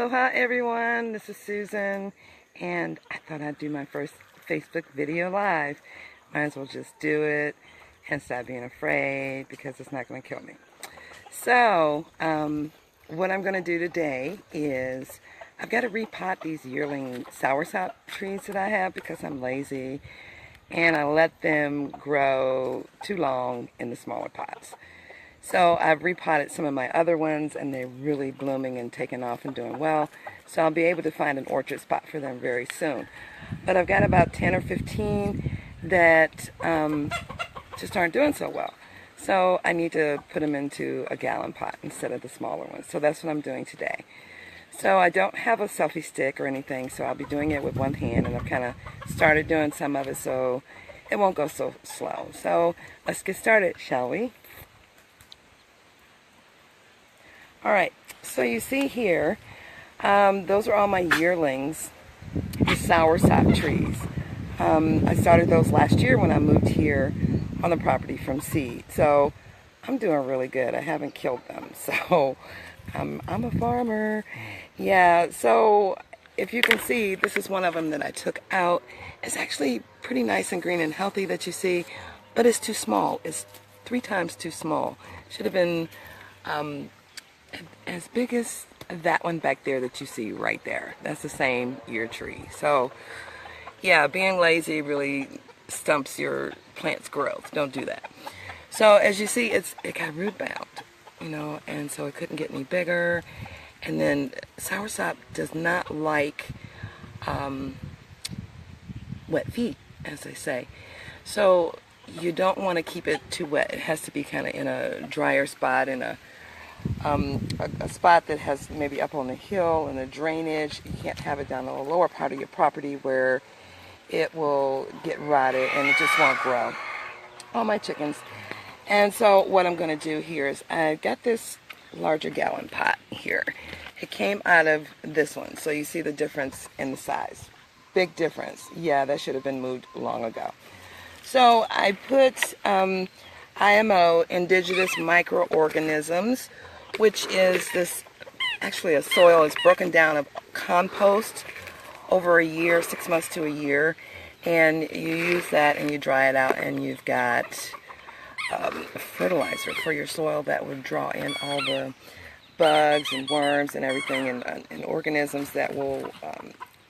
Aloha everyone, this is Susan, and I thought I'd do my first Facebook video live. Might as well just do it and stop being afraid because it's not going to kill me. So, what I'm going to do today is I've got to repot these yearling soursop trees that I have because I'm lazy, and I let them grow too long in the smaller pots. So I've repotted some of my other ones, and they're really blooming and taking off and doing well. So I'll be able to find an orchard spot for them very soon. But I've got about 10 or 15 that just aren't doing so well. So I need to put them into a gallon pot instead of the smaller ones. So that's what I'm doing today. So I don't have a selfie stick or anything, so I'll be doing it with one hand, and I've kind of started doing some of it so it won't go so slow. So let's get started, shall we? Alright, so you see here, those are all my yearlings, the soursop trees. I started those last year when I moved here on the property from seed. So I'm doing really good. I haven't killed them. So I'm a farmer. Yeah, so if you can see, this is one of them that I took out. It's actually pretty nice and green and healthy that you see, but it's too small. It's 3 times too small. Should have been as big as that one back there that you see right there. That's the same year tree. So yeah, being lazy really stumps your plant's growth. Don't do that. So as you see, it got root bound, you know, and so it couldn't get any bigger. And then soursop does not like wet feet, as they say. So you don't want to keep it too wet. It has to be kind of in a drier spot, in a spot that has maybe up on the hill and a drainage. You can't have it down on the lower part of your property where it will get rotted and it just won't grow. All my chickens. And so what I'm going to do here is I got this larger gallon pot here. It came out of this one, so you see the difference in the size. Big difference. Yeah, that should have been moved long ago. So I put IMO, indigenous microorganisms, which is this, actually a soil is broken down of compost over a year, 6 months to a year, and you use that and you dry it out, and you've got fertilizer for your soil that would draw in all the bugs and worms and everything, and organisms that will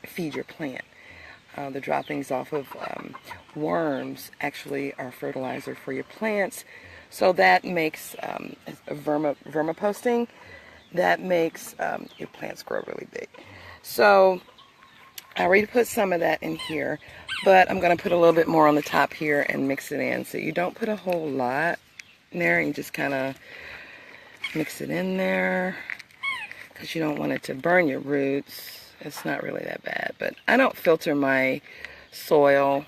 feed your plant. The droppings off of worms actually are fertilizer for your plants, so that makes vermicomposting, that makes your plants grow really big. So I already put some of that in here, but I'm going to put a little bit more on the top here and mix it in. So you don't put a whole lot in there, you just kind of mix it in there because you don't want it to burn your roots. It's not really that bad, but I don't filter my soil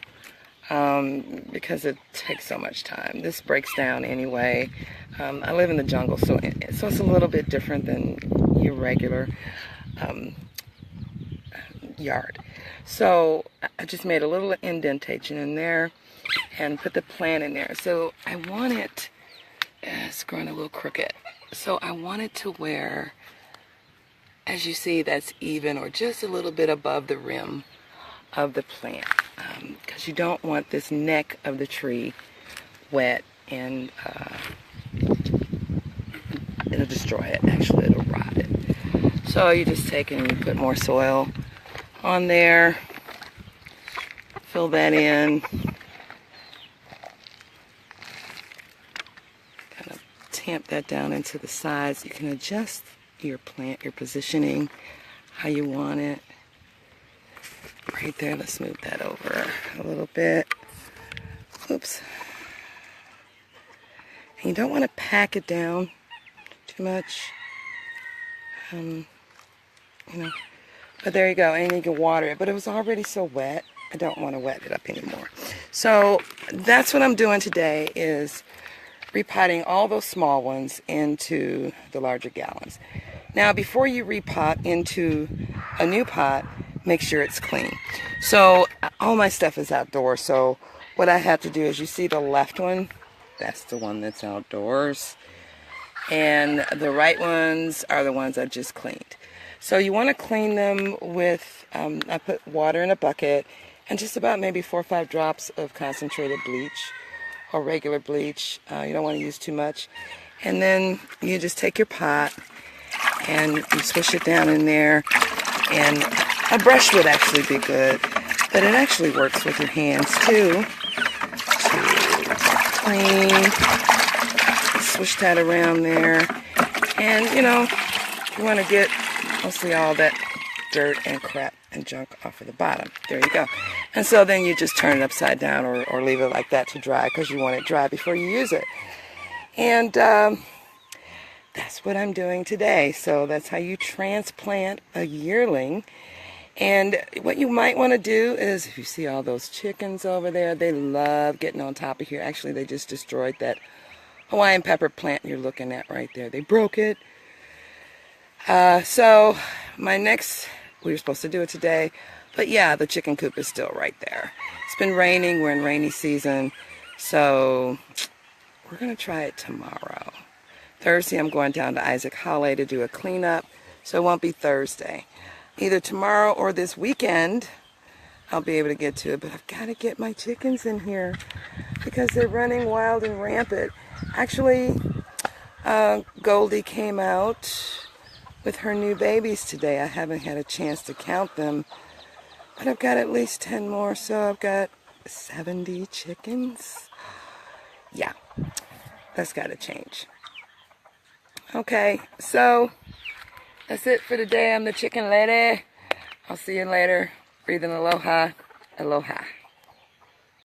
because it takes so much time. This breaks down anyway. I live in the jungle, so it's a little bit different than your regular yard. So I just made a little indentation in there and put the plant in there. So I want it, it's growing a little crooked, so I want it to where, as you see, that's even or just a little bit above the rim of the plant, because you don't want this neck of the tree wet, and it'll destroy it. Actually, it'll rot it. So you just take and you put more soil on there, fill that in, kind of tamp that down into the sides. You can adjust your plant, your positioning, how you want it. Right there, let's move that over a little bit. Oops. And you don't want to pack it down too much. You know, but there you go, and you can water it, but it was already so wet, I don't want to wet it up anymore. So that's what I'm doing today, is repotting all those small ones into the larger gallons. Now, before you repot into a new pot, make sure it's clean. So all my stuff is outdoors, so what I have to do is, you see the left one, that's the one that's outdoors, and the right ones are the ones I just cleaned. So you want to clean them with, I put water in a bucket and just about maybe 4 or 5 drops of concentrated bleach or regular bleach. You don't want to use too much. And then you just take your pot and you swish it down in there. And a brush would actually be good, but it actually works with your hands too. To clean, swish that around there. And you know, you want to get mostly all that dirt and crap and junk off of the bottom. There you go. And so then you just turn it upside down or leave it like that to dry because you want it dry before you use it. And that's what I'm doing today. So that's how you transplant a yearling. And what you might want to do is, if you see all those chickens over there, they love getting on top of here. Actually, they just destroyed that Hawaiian pepper plant you're looking at right there. They broke it. So my next, we were supposed to do it today, but yeah, the chicken coop is still right there. It's been raining. We're in rainy season. So we're going to try it tomorrow. Thursday, I'm going down to Isaac Holly to do a cleanup, so it won't be Thursday. Either tomorrow or this weekend, I'll be able to get to it, but I've got to get my chickens in here because they're running wild and rampant. Actually, Goldie came out with her new babies today. I haven't had a chance to count them, but I've got at least 10 more, so I've got 70 chickens. Yeah, that's got to change. Okay, so that's it for today. I'm the chicken lady. I'll see you later. Breathing aloha. Aloha.